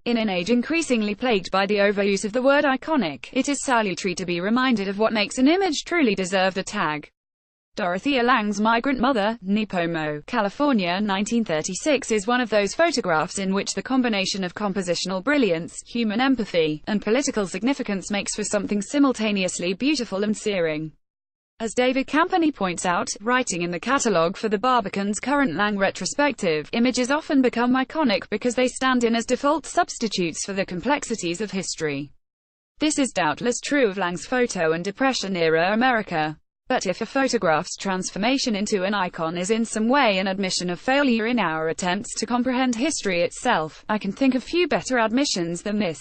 In an age increasingly plagued by the overuse of the word iconic, it is salutary to be reminded of what makes an image truly deserve the tag. Dorothea Lange's Migrant Mother, Nipomo, California, 1936 is one of those photographs in which the combination of compositional brilliance, human empathy, and political significance makes for something simultaneously beautiful and searing. As David Campany points out, writing in the catalogue for the Barbican's current Lange retrospective, images often become iconic because they stand in as default substitutes for the complexities of history. This is doubtless true of Lange's photo and Depression-era America. But if a photograph's transformation into an icon is in some way an admission of failure in our attempts to comprehend history itself, I can think of few better admissions than this.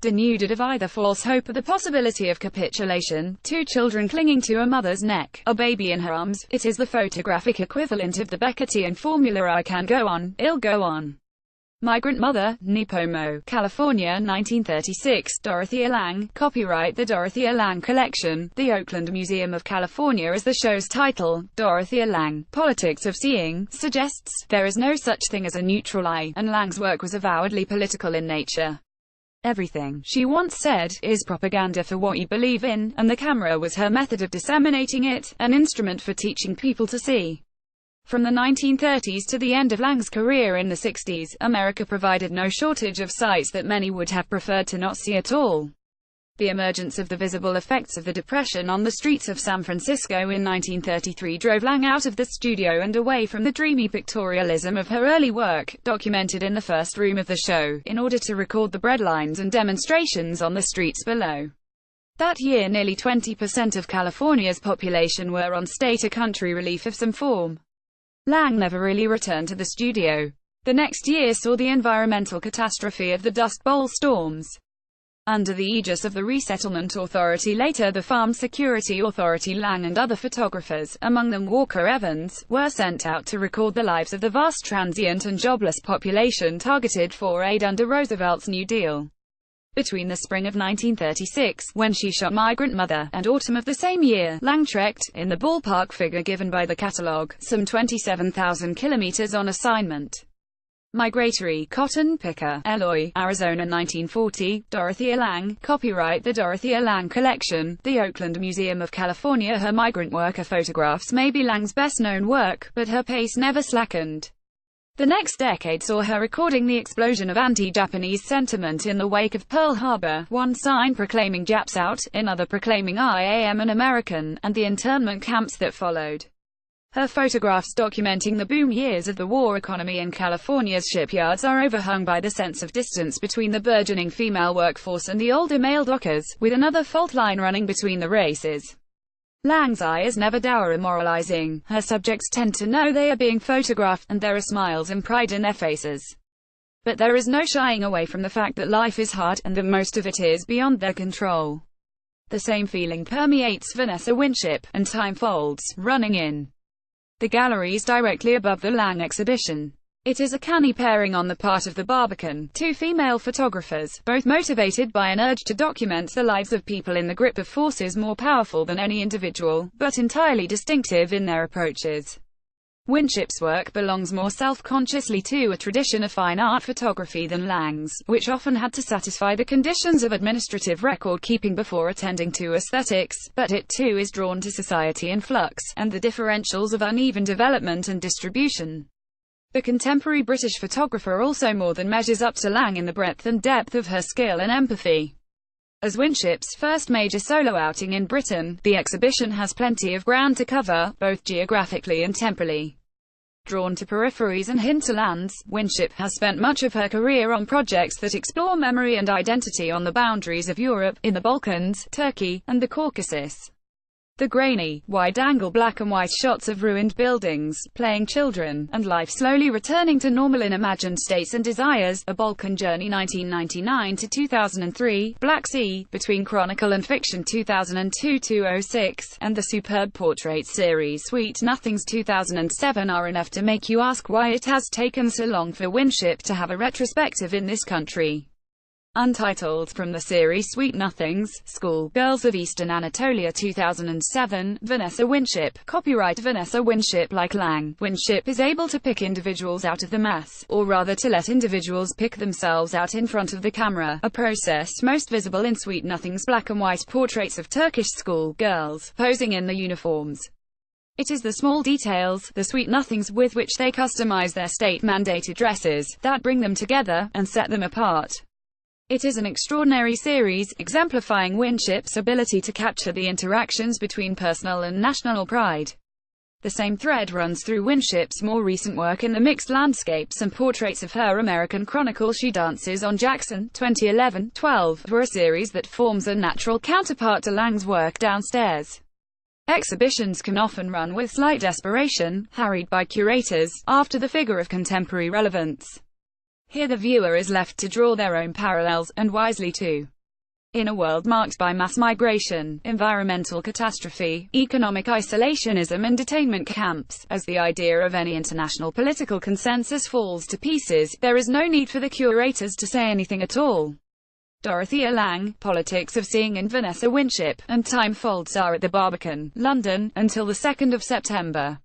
Denuded of either false hope or the possibility of capitulation, two children clinging to a mother's neck, a baby in her arms, it is the photographic equivalent of the Beckettian formula I can go on, I'll go on. Migrant Mother, Nipomo, California, 1936, Dorothea Lange, copyright the Dorothea Lange Collection, the Oakland Museum of California. As the show's title, Dorothea Lange, Politics of Seeing, suggests, there is no such thing as a neutral eye, and Lange's work was avowedly political in nature. Everything, she once said, is propaganda for what you believe in, and the camera was her method of disseminating it, an instrument for teaching people to see. From the 1930s to the end of Lange's career in the 60s, America provided no shortage of sights that many would have preferred to not see at all. The emergence of the visible effects of the Depression on the streets of San Francisco in 1933 drove Lange out of the studio and away from the dreamy pictorialism of her early work, documented in the first room of the show, in order to record the breadlines and demonstrations on the streets below. That year nearly 20% of California's population were on state or country relief of some form. Lange never really returned to the studio. The next year saw the environmental catastrophe of the Dust Bowl storms. Under the aegis of the Resettlement Authority, later the Farm Security Authority, Lange and other photographers, among them Walker Evans, were sent out to record the lives of the vast transient and jobless population targeted for aid under Roosevelt's New Deal. Between the spring of 1936, when she shot Migrant Mother, and autumn of the same year, Lange trekked, in the ballpark figure given by the catalogue, some 27,000 kilometers on assignment. Migratory Cotton Picker, Eloy, Arizona, 1940, Dorothea Lange, copyright the Dorothea Lange Collection, the Oakland Museum of California. Her migrant worker photographs may be Lange's best-known work, but her pace never slackened. The next decade saw her recording the explosion of anti-Japanese sentiment in the wake of Pearl Harbor, one sign proclaiming Japs out, another proclaiming I am an American, and the internment camps that followed. Her photographs documenting the boom years of the war economy in California's shipyards are overhung by the sense of distance between the burgeoning female workforce and the older male dockers, with another fault line running between the races. Lange's eye is never dour or moralizing. Her subjects tend to know they are being photographed, and there are smiles and pride in their faces. But there is no shying away from the fact that life is hard, and that most of it is beyond their control. The same feeling permeates Vanessa Winship, and Time folds, running in the galleries directly above the Lange exhibition. It is a canny pairing on the part of the Barbican, two female photographers, both motivated by an urge to document the lives of people in the grip of forces more powerful than any individual, but entirely distinctive in their approaches. Winship's work belongs more self-consciously to a tradition of fine art photography than Lange's, which often had to satisfy the conditions of administrative record-keeping before attending to aesthetics, but it too is drawn to society in flux, and the differentials of uneven development and distribution. The contemporary British photographer also more than measures up to Lange in the breadth and depth of her skill and empathy. As Winship's first major solo outing in Britain, the exhibition has plenty of ground to cover, both geographically and temporally. Drawn to peripheries and hinterlands, Winship has spent much of her career on projects that explore memory and identity on the boundaries of Europe, in the Balkans, Turkey, and the Caucasus. The grainy, wide-angle black and white shots of ruined buildings, playing children, and life slowly returning to normal in imagined states and desires, A Balkan Journey 1999 to 2003, Black Sea, Between Chronicle and Fiction 2002-06, and the superb portrait series Sweet Nothings 2007 are enough to make you ask why it has taken so long for Winship to have a retrospective in this country. Untitled, from the series Sweet Nothings, School Girls of Eastern Anatolia 2007, Vanessa Winship. Copyright Vanessa Winship. Like Lange, Winship is able to pick individuals out of the mass, or rather to let individuals pick themselves out in front of the camera, a process most visible in Sweet Nothings' black and white portraits of Turkish school girls, posing in the uniforms. It is the small details, the sweet nothings with which they customize their state-mandated dresses, that bring them together, and set them apart. It is an extraordinary series, exemplifying Winship's ability to capture the interactions between personal and national pride. The same thread runs through Winship's more recent work in the mixed landscapes and portraits of her American Chronicle. She Dances on Jackson, 2011-12, for a series that forms a natural counterpart to Lange's work Downstairs. Exhibitions can often run with slight desperation, harried by curators, after the figure of contemporary relevance. Here the viewer is left to draw their own parallels, and wisely too. In a world marked by mass migration, environmental catastrophe, economic isolationism and detainment camps, as the idea of any international political consensus falls to pieces, there is no need for the curators to say anything at all. Dorothea Lange, Politics of Seeing in Vanessa Winship, and Time Folds are at the Barbican, London, until the 2nd of September.